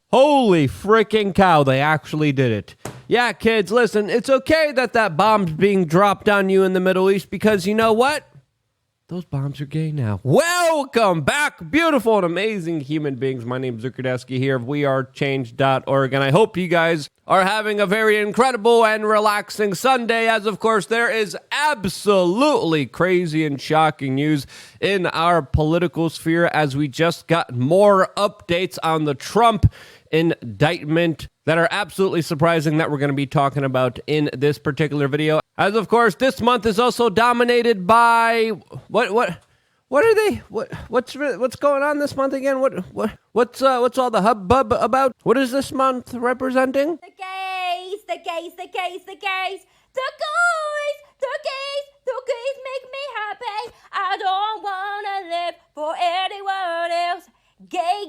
Holy freaking cow, they actually did it. Yeah, kids, listen, it's okay that bomb's being dropped on you in the Middle East because you know what? Those bombs are gay now. Welcome back, beautiful and amazing human beings. My name is Zuckerdeski here of wearechange.org, and I hope you guys are having a very incredible and relaxing Sunday, as of course there is absolutely crazy and shocking news in our political sphere as we just got more updates on the Trump indictment that are absolutely surprising that we're going to be talking about in this particular video. As of course, this month is also dominated by what are they? What's going on this month again? What's all the hubbub about? What is this month representing? The gays make me happy. I don't wanna live for anyone else. Gay,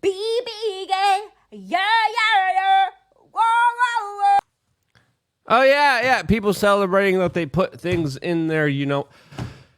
be gay. Yeah. Whoa. Oh, yeah. People celebrating that they put things in there, you know.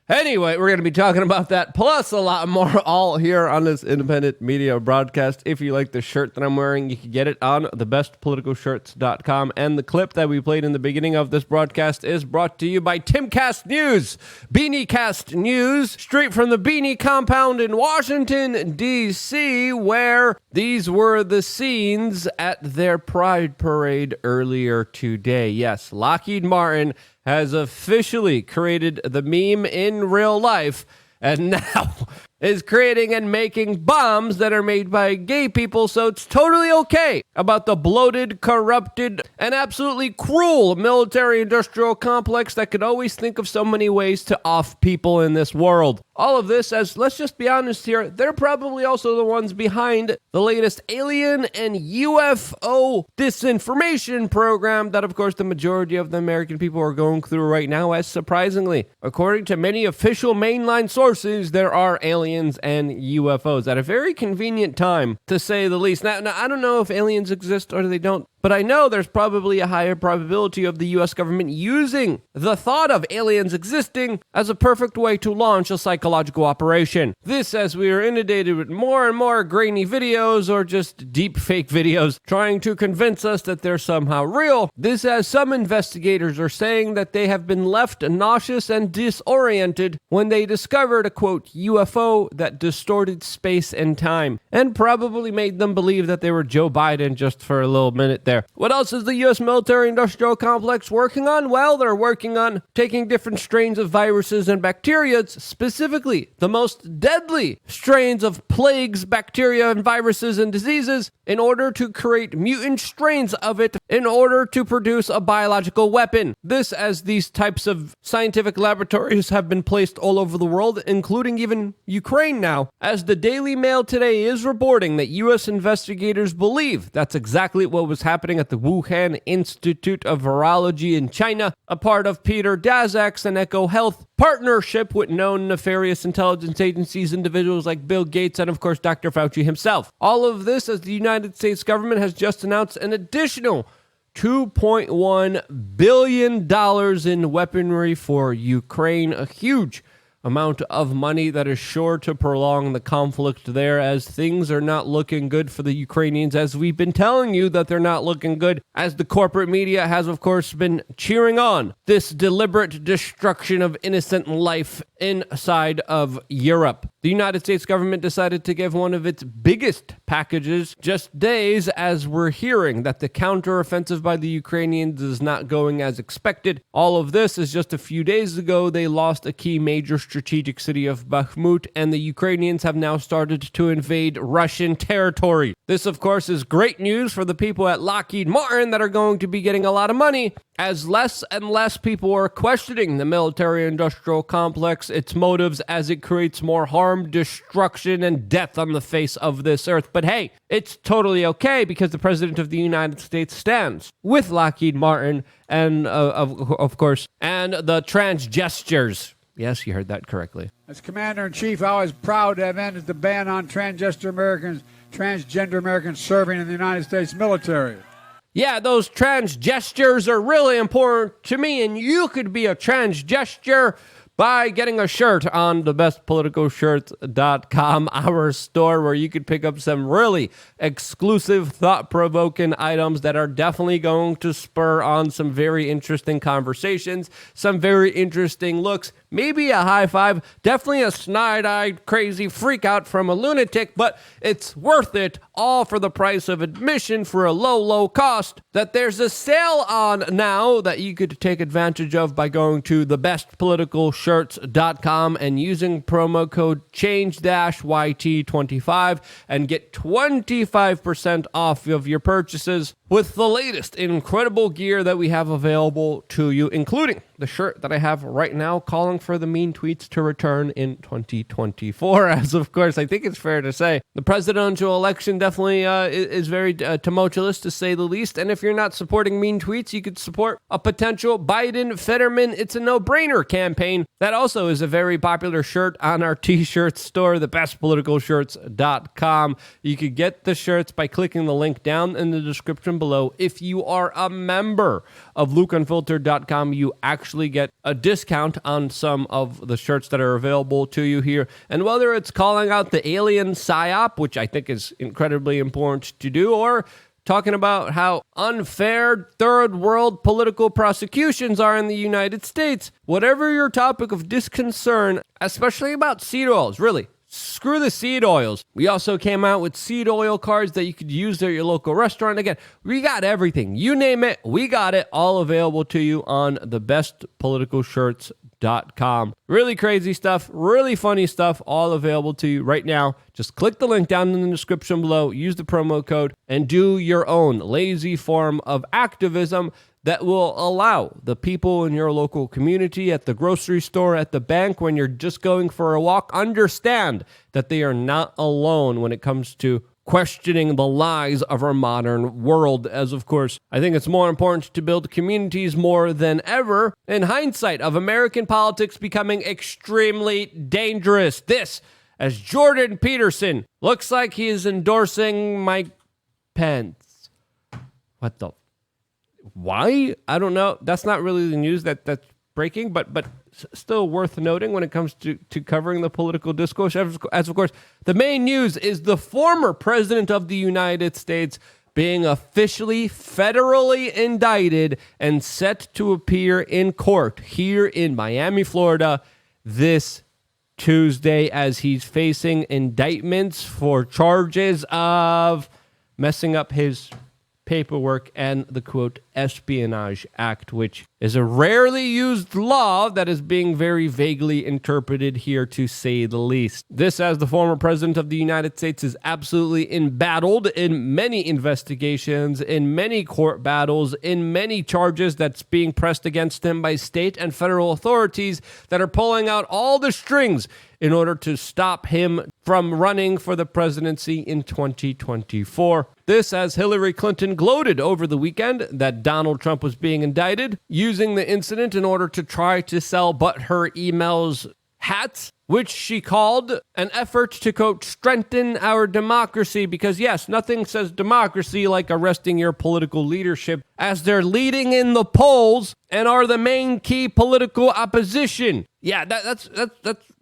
Anyway, we're going to be talking about that, plus a lot more, all here on this independent media broadcast. If you like the shirt that I'm wearing, you can get it on thebestpoliticalshirts.com. And the clip that we played in the beginning of this broadcast is brought to you by Timcast News, BeanieCast News, straight from the Beanie compound in Washington, D.C., where these were the scenes at their Pride Parade earlier today. Yes, Lockheed Martin has officially created the meme in real life and now is creating and making bombs that are made by gay people, so it's totally okay about the bloated, corrupted, and absolutely cruel military-industrial complex that could always think of so many ways to off people in this world. All of this, as let's just be honest here, they're probably also the ones behind the latest alien and UFO disinformation program that, of course, the majority of the American people are going through right now, as surprisingly, according to many official mainline sources, there are aliens and UFOs at a very convenient time, to say the least. Now, I don't know if aliens exist or they don't, but I know there's probably a higher probability of the U.S. government using the thought of aliens existing as a perfect way to launch a psychological operation. This, as we are inundated with more and more grainy videos or just deep fake videos trying to convince us that they're somehow real. This, as some investigators are saying that they have been left nauseous and disoriented when they discovered a, quote, UFO that distorted space and time, and probably made them believe that they were Joe Biden just for a little minute there. What else is the U.S. military-industrial complex working on? Well, they're working on taking different strains of viruses and bacteria, specifically the most deadly strains of plagues, bacteria, and viruses and diseases, in order to create mutant strains of it in order to produce a biological weapon. This, as these types of scientific laboratories have been placed all over the world, including even Ukraine now, as the Daily Mail today is reporting that U.S. investigators believe that's exactly what was happening at the Wuhan Institute of Virology in China, a part of Peter Daszak's and Echo Health partnership with known nefarious intelligence agencies, individuals like Bill Gates, and of course Dr. Fauci himself. All of this as the United States government has just announced an additional $2.1 billion in weaponry for Ukraine, a huge amount of money that is sure to prolong the conflict there, as things are not looking good for the Ukrainians, as we've been telling you that they're not looking good, as the corporate media has, of course, been cheering on this deliberate destruction of innocent life inside of Europe. The United States government decided to give one of its biggest packages just days as we're hearing that the counteroffensive by the Ukrainians is not going as expected. All of this is just a few days ago they lost a key major strategic city of Bakhmut, and the Ukrainians have now started to invade Russian territory. This, of course, is great news for the people at Lockheed Martin that are going to be getting a lot of money, as less and less people are questioning the military-industrial complex, its motives, as it creates more harm, destruction, and death on the face of this earth. But hey, it's totally okay because the President of the United States stands with Lockheed Martin and, of course, and the transgestures. Yes, you heard that correctly. As Commander-in-Chief, I was proud to have ended the ban on transgender Americans serving in the United States military. Yeah, those transgestures are really important to me, and you could be a transgesture by getting a shirt on thebestpoliticalshirts.com, our store where you could pick up some really exclusive, thought-provoking items that are definitely going to spur on some very interesting conversations, some very interesting looks, maybe a high five, definitely a snide-eyed, crazy freak out from a lunatic, but it's worth it, all for the price of admission for a low, low cost that there's a sale on now that you could take advantage of by going to thebestpoliticalshirts.com and using promo code change-YT25 and get 25% off of your purchases with the latest incredible gear that we have available to you, including the shirt that I have right now calling for the mean tweets to return in 2024. As of course, I think it's fair to say the presidential election definitely is very tumultuous, to say the least. And if you're not supporting mean tweets, you could support a potential Biden-Fetterman It's a No-Brainer campaign. That also is a very popular shirt on our t-shirt store, thebestpoliticalshirts.com. You could get the shirts by clicking the link down in the description below. If you are a member of LukeUnfiltered.com, you actually get a discount on some of the shirts that are available to you here. And whether it's calling out the alien psyop, which I think is incredibly important to do, or talking about how unfair third world political prosecutions are in the United States, whatever your topic of disconcern, especially about seed oils, really, screw the seed oils. We also came out with seed oil cards that you could use at your local restaurant. Again, we got everything. You name it, we got it, all available to you on thebestpoliticalshirts.com. Really crazy stuff, really funny stuff, all available to you right now. Just click the link down in the description below, use the promo code, and do your own lazy form of activism that will allow the people in your local community, at the grocery store, at the bank, when you're just going for a walk, understand that they are not alone when it comes to questioning the lies of our modern world. As of course, I think it's more important to build communities more than ever in hindsight of American politics becoming extremely dangerous. This, as Jordan Peterson looks like he is endorsing Mike Pence. What the? Why? I don't know. That's not really the news that's breaking, but still worth noting when it comes to covering the political discourse. As of course, the main news is the former president of the United States being officially federally indicted and set to appear in court here in Miami, Florida this Tuesday, as he's facing indictments for charges of messing up his paperwork and the, quote, Espionage Act, which is a rarely used law that is being very vaguely interpreted here, to say the least. This, as the former president of the United States is absolutely embattled in many investigations, in many court battles, in many charges that's being pressed against him by state and federal authorities that are pulling out all the strings in order to stop him from running for the presidency in 2024. This, as Hillary Clinton gloated over the weekend that Donald Trump was being indicted, using the incident in order to try to sell But Her Emails hats, which she called an effort to, quote, strengthen our democracy, because yes, nothing says democracy like arresting your political leadership as they're leading in the polls and are the main key political opposition. Yeah, that's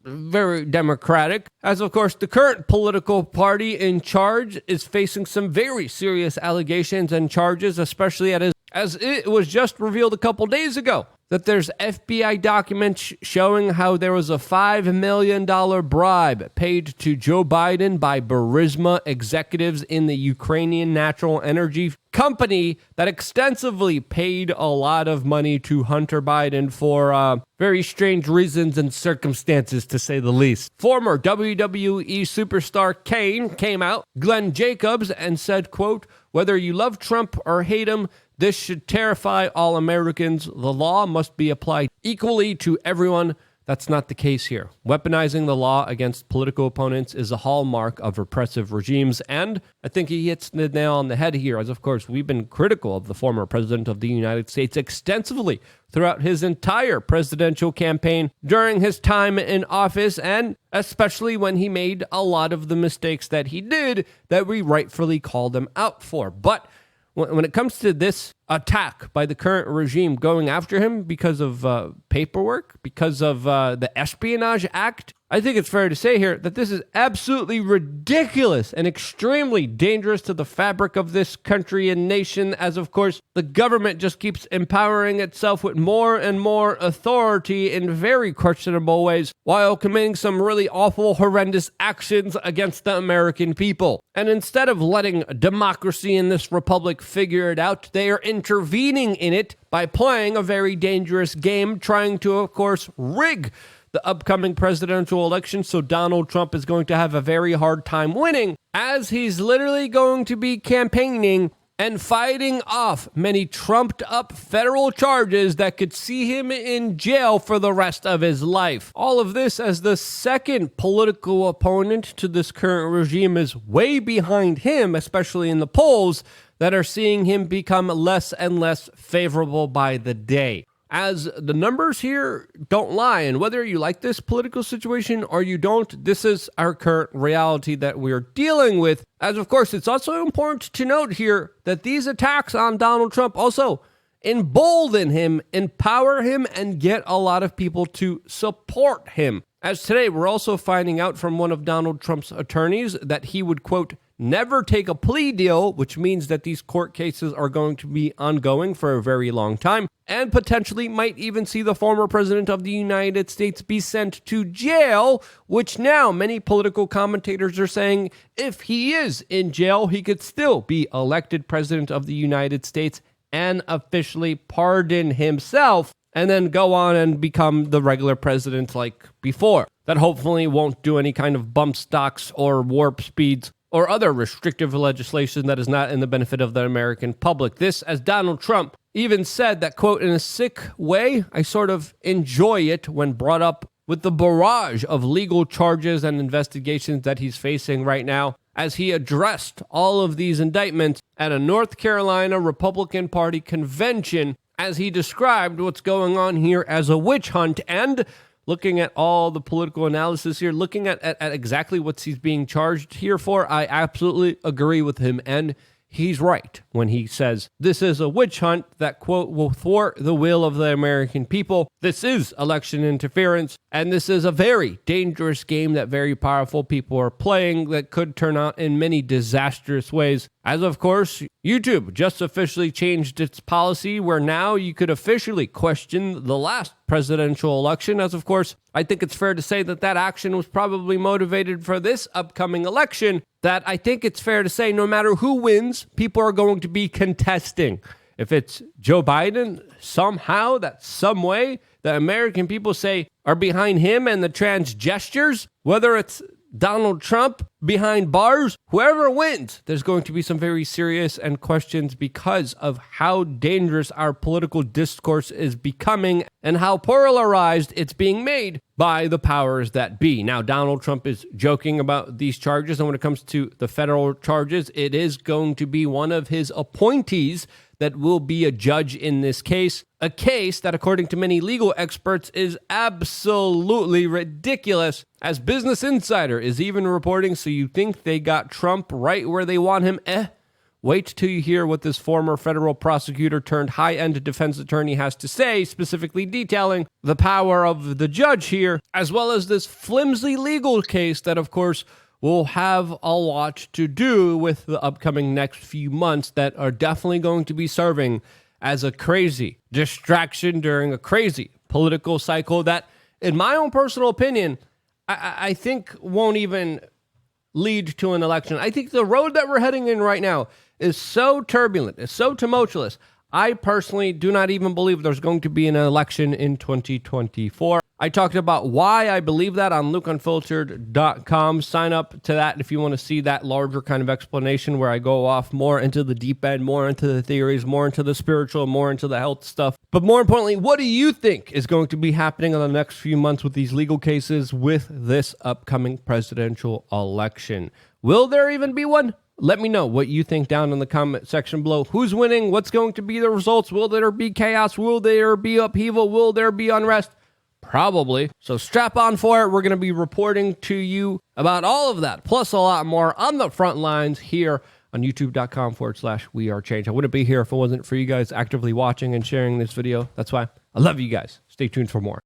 very democratic. As of course, the current political party in charge is facing some very serious allegations and charges, especially as it was just revealed a couple days ago that there's FBI documents showing how there was a $5 million bribe paid to Joe Biden by Burisma executives in the Ukrainian natural energy company that extensively paid a lot of money to Hunter Biden for very strange reasons and circumstances, to say the least. Former WWE superstar Kane came out, Glenn Jacobs, and said, quote, whether you love Trump or hate him, this should terrify all Americans. The law must be applied equally to everyone. That's not the case here. Weaponizing the law against political opponents is a hallmark of repressive regimes, and I think he hits the nail on the head here, as of course we've been critical of the former president of the United States extensively throughout his entire presidential campaign during his time in office, and especially when he made a lot of the mistakes that he did that we rightfully called him out for. But when it comes to this attack by the current regime going after him because of paperwork, because of the Espionage Act. I think it's fair to say here that this is absolutely ridiculous and extremely dangerous to the fabric of this country and nation, as of course the government just keeps empowering itself with more and more authority in very questionable ways while committing some really awful, horrendous actions against the American people. And instead of letting democracy in this republic figure it out, they are intervening in it by playing a very dangerous game, trying to, of course, rig the upcoming presidential election, so Donald Trump is going to have a very hard time winning, as he's literally going to be campaigning and fighting off many trumped up federal charges that could see him in jail for the rest of his life. All of this as the second political opponent to this current regime is way behind him, especially in the polls that are seeing him become less and less favorable by the day. As the numbers here don't lie, and whether you like this political situation or you don't, this is our current reality that we're dealing with. As of course, it's also important to note here that these attacks on Donald Trump also embolden him, empower him, and get a lot of people to support him. As today, we're also finding out from one of Donald Trump's attorneys that he would, quote, never take a plea deal, which means that these court cases are going to be ongoing for a very long time, and potentially might even see the former president of the United States be sent to jail, which now many political commentators are saying if he is in jail, he could still be elected president of the United States and officially pardon himself, and then go on and become the regular president like before. That hopefully won't do any kind of bump stocks or warp speeds or other restrictive legislation that is not in the benefit of the American public. This, as Donald Trump even said that, quote, in a sick way, I sort of enjoy it when brought up with the barrage of legal charges and investigations that he's facing right now, as he addressed all of these indictments at a North Carolina Republican Party convention, as he described what's going on here as a witch hunt. And looking at all the political analysis here, looking at exactly what he's being charged here for, I absolutely agree with him. And he's right when he says this is a witch hunt that, quote, will thwart the will of the American people. This is election interference, and this is a very dangerous game that very powerful people are playing that could turn out in many disastrous ways. As of course, YouTube just officially changed its policy where now you could officially question the last presidential election. As of course, I think it's fair to say that that action was probably motivated for this upcoming election, that I think it's fair to say no matter who wins, people are going to be contesting. If it's Joe Biden, somehow, that some way, the American people say are behind him and the trans gestures, whether it's Donald Trump behind bars, whoever wins, there's going to be some very serious and questions because of how dangerous our political discourse is becoming and how polarized it's being made by the powers that be. Now, Donald Trump is joking about these charges, and when it comes to the federal charges, it is going to be one of his appointees that will be a judge in this case, a case that, according to many legal experts, is absolutely ridiculous, as Business Insider is even reporting, so you think they got Trump right where they want him? Wait till you hear what this former federal prosecutor turned high-end defense attorney has to say, specifically detailing the power of the judge here, as well as this flimsy legal case that, of course, will have a lot to do with the upcoming next few months that are definitely going to be serving as a crazy distraction during a crazy political cycle that, in my own personal opinion, I think won't even lead to an election. I think the road that we're heading in right now is so turbulent, it's so tumultuous. I personally do not even believe there's going to be an election in 2024. I talked about why I believe that on LukeUnfiltered.com. Sign up to that if you want to see that larger kind of explanation where I go off more into the deep end, more into the theories, more into the spiritual, more into the health stuff. But more importantly, what do you think is going to be happening in the next few months with these legal cases with this upcoming presidential election? Will there even be one? Let me know what you think down in the comment section below. Who's winning? What's going to be the results? Will there be chaos? Will there be upheaval? Will there be unrest? Probably. So strap on for it. We're going to be reporting to you about all of that, plus a lot more on the front lines here on youtube.com/We Are Change. I wouldn't be here if it wasn't for you guys actively watching and sharing this video. That's why I love you guys. Stay tuned for more.